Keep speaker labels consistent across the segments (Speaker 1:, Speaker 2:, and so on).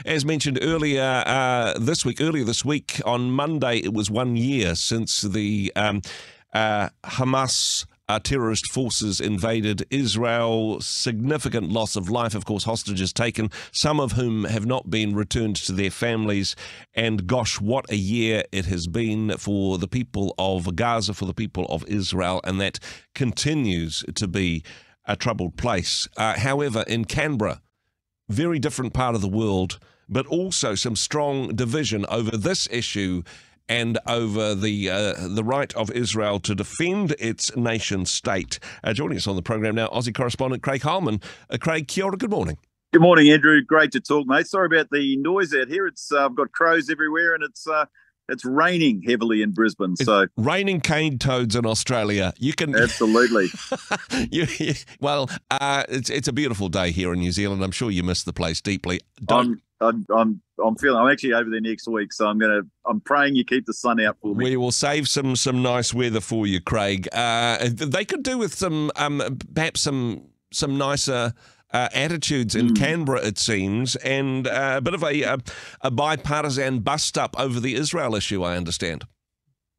Speaker 1: As mentioned earlier this week on Monday, it was 1 year since the Hamas terrorist forces invaded Israel. Significant loss of life, of course, hostages taken, some of whom have not been returned to their families. And gosh, what a year it has been for the people of Gaza, for the people of Israel, and that continues to be a troubled place. However, in Canberra, very different part of the world, but also some strong division over this issue and over the right of Israel to defend its nation state. Joining us on the program now, Aussie correspondent Craig Heilmann. Craig, kia ora, good morning.
Speaker 2: Good morning, Andrew. Great to talk, mate. Sorry about the noise out here. It's I've got crows everywhere, and it's raining heavily in Brisbane. So
Speaker 1: raining cane toads in Australia. You can
Speaker 2: absolutely.
Speaker 1: It's a beautiful day here in New Zealand. I'm sure you miss the place deeply.
Speaker 2: I'm actually over there next week, so I'm praying you keep the sun out for me.
Speaker 1: We will save some nice weather for you, Craig. They could do with some perhaps some nicer attitudes in Canberra, it seems, and a bit of a bipartisan bust-up over the Israel issue, I understand.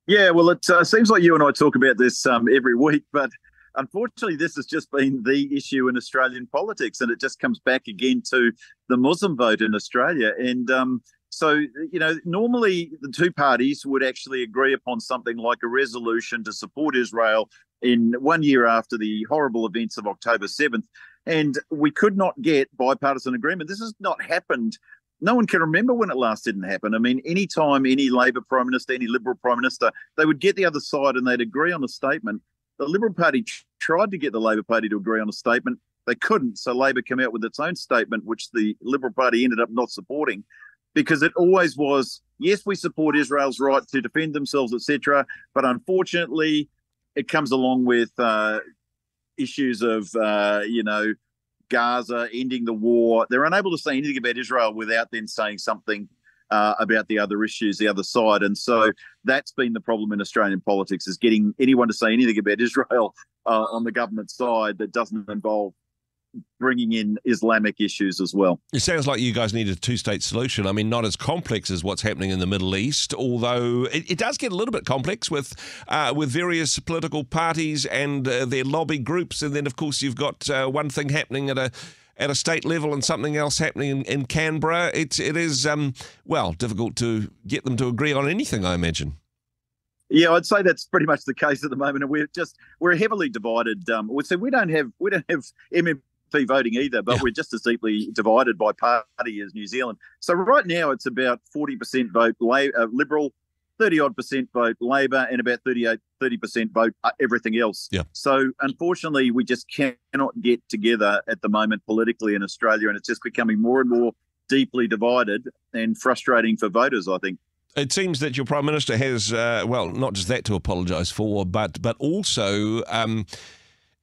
Speaker 2: Yeah, well, it seems like you and I talk about this every week, but unfortunately this has just been the issue in Australian politics, and it just comes back again to the Muslim vote in Australia. And so, normally the two parties would actually agree upon something like a resolution to support Israel in 1 year after the horrible events of October 7th. And we could not get bipartisan agreement. This has not happened. No one can remember when it last didn't happen. I mean, any time any Labor Prime Minister, any Liberal Prime Minister, they would get the other side and they'd agree on a statement. The Liberal Party tried to get the Labor Party to agree on a statement. They couldn't. So Labor came out with its own statement, which the Liberal Party ended up not supporting, because it always was, yes, we support Israel's right to defend themselves, etc. But unfortunately, it comes along with issues of, Gaza, ending the war. They're unable to say anything about Israel without then saying something about the other issues, the other side. And so that's been the problem in Australian politics, is getting anyone to say anything about Israel on the government side that doesn't involve bringing in Islamic issues as well.
Speaker 1: It sounds like you guys need a two-state solution. I mean, not as complex as what's happening in the Middle East, although it does get a little bit complex with various political parties and their lobby groups. And then, of course, you've got one thing happening at a state level and something else happening in Canberra. It is difficult to get them to agree on anything, I imagine.
Speaker 2: Yeah, I'd say that's pretty much the case at the moment, and we're heavily divided. We don't have MMP voting either, but we're just as deeply divided by party as New Zealand. So right now it's about 40% vote Liberal, 30-odd% vote Labor, and about 30% vote everything else.
Speaker 1: Yeah.
Speaker 2: So unfortunately, we just cannot get together at the moment politically in Australia, and it's just becoming more and more deeply divided and frustrating for voters, I think.
Speaker 1: It seems that your Prime Minister has, not just that to apologise for, but also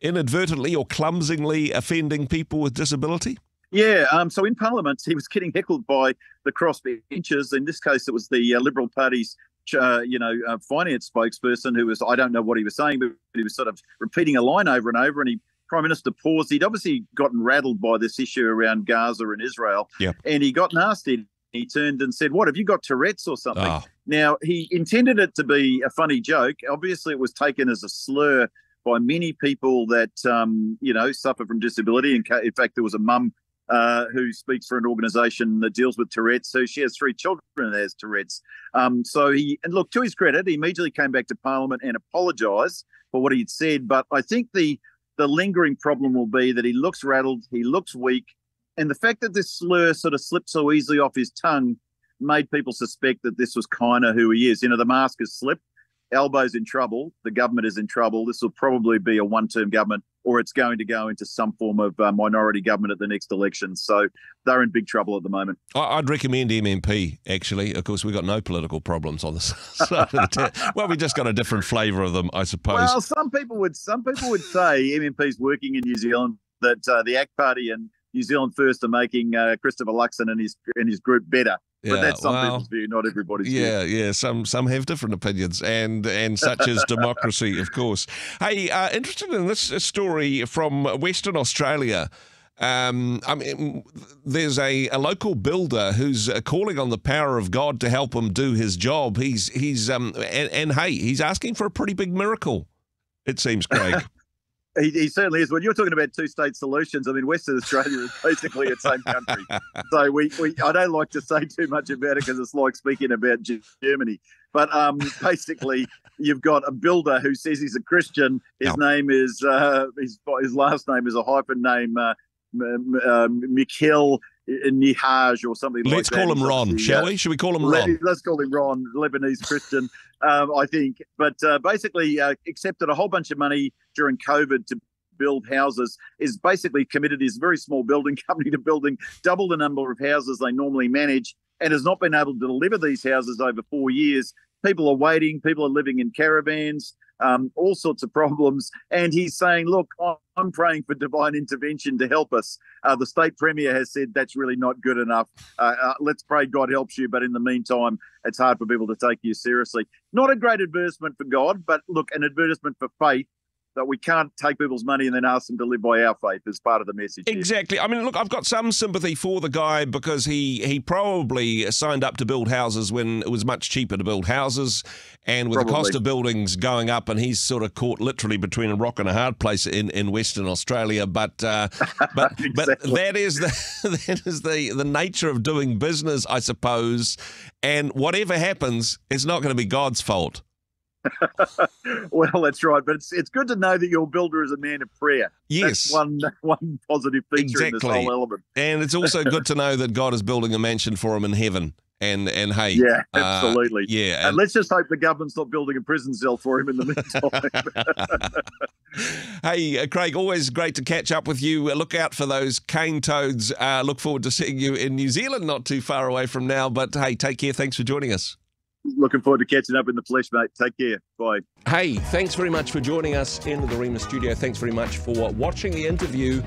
Speaker 1: inadvertently or clumsily offending people with disability?
Speaker 2: Yeah, so in Parliament, he was getting heckled by the crossbenchers. In this case, it was the Liberal Party's, finance spokesperson who was, I don't know what he was saying, but he was sort of repeating a line over and over, and Prime Minister paused. He'd obviously gotten rattled by this issue around Gaza and Israel, and he got nasty. He turned and said, "What, have you got Tourette's or something?"
Speaker 1: Oh. Now,
Speaker 2: he intended it to be a funny joke. Obviously, it was taken as a slur by many people that, suffer from disability. In fact, there was a mum who speaks for an organisation that deals with Tourette's. So she has 3 children that has Tourette's. And look, to his credit, he immediately came back to Parliament and apologised for what he'd said. But I think the lingering problem will be that he looks rattled, he looks weak, and the fact that this slur sort of slipped so easily off his tongue made people suspect that this was kind of who he is. The mask has slipped. Albo's in trouble. The government is in trouble. This will probably be a one-term government, or it's going to go into some form of minority government at the next election. So they're in big trouble at the moment.
Speaker 1: I'd recommend MMP, actually. Of course, we've got no political problems on this side of the Well, we just got a different flavour of them, I suppose.
Speaker 2: Well, some people would say MMP's working in New Zealand, that the ACT Party and New Zealand First are making Christopher Luxon and his group better. But that's some people's view, not everybody's view.
Speaker 1: Yeah. Some have different opinions, and such is democracy, of course. Hey, interested in this story from Western Australia. I mean, there's a local builder who's calling on the power of God to help him do his job. He's hey, he's asking for a pretty big miracle, it seems, Craig.
Speaker 2: He certainly is. When you're talking about two-state solutions, I mean, Western Australia is basically its own country. So I don't like to say too much about it because it's like speaking about Germany. But basically, you've got a builder who says he's a Christian. His name is his last name is a hyphen name, Michel-Elhaj or something like that.
Speaker 1: Let's call him Ron, shall we? Should we call him Ron?
Speaker 2: Let's call him Ron, Lebanese Christian, I think. But basically accepted a whole bunch of money during COVID to build houses, is basically committed his very small building company to building double the number of houses they normally manage, and has not been able to deliver these houses over 4 years. People are waiting. People are living in caravans, all sorts of problems. And he's saying, look, I'm praying for divine intervention to help us. The state premier has said that's really not good enough. Let's pray God helps you. But in the meantime, it's hard for people to take you seriously. Not a great advertisement for God, but look, an advertisement for faith, that we can't take people's money and then ask them to live by our faith as part of the message.
Speaker 1: Exactly. I mean, look, I've got some sympathy for the guy because he probably signed up to build houses when it was much cheaper to build houses, and with the cost of buildings going up, and he's sort of caught literally between a rock and a hard place in Western Australia. But exactly. But that is the nature of doing business, I suppose. And whatever happens, it's not going to be God's fault.
Speaker 2: Well, that's right. But it's good to know that your builder is a man of prayer.
Speaker 1: Yes.
Speaker 2: That's one positive feature in this whole element.
Speaker 1: And it's also good to know that God is building a mansion for him in heaven. And hey.
Speaker 2: Yeah, absolutely.
Speaker 1: Yeah.
Speaker 2: And let's just hope the government's not building a prison cell for him in the meantime.
Speaker 1: Hey, Craig, always great to catch up with you. Look out for those cane toads. Look forward to seeing you in New Zealand, not too far away from now. But hey, take care. Thanks for joining us.
Speaker 2: Looking forward to catching up in the flesh, mate. Take care. Bye.
Speaker 1: Hey, thanks very much for joining us in the Rhema studio. Thanks very much for watching the interview.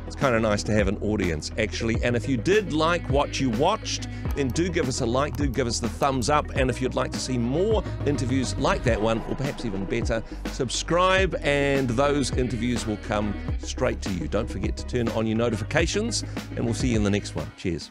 Speaker 1: It's kind of nice to have an audience, actually. And if you did like what you watched, then do give us a like, do give us the thumbs up. And if you'd like to see more interviews like that one, or perhaps even better, subscribe and those interviews will come straight to you. Don't forget to turn on your notifications, and we'll see you in the next one. Cheers.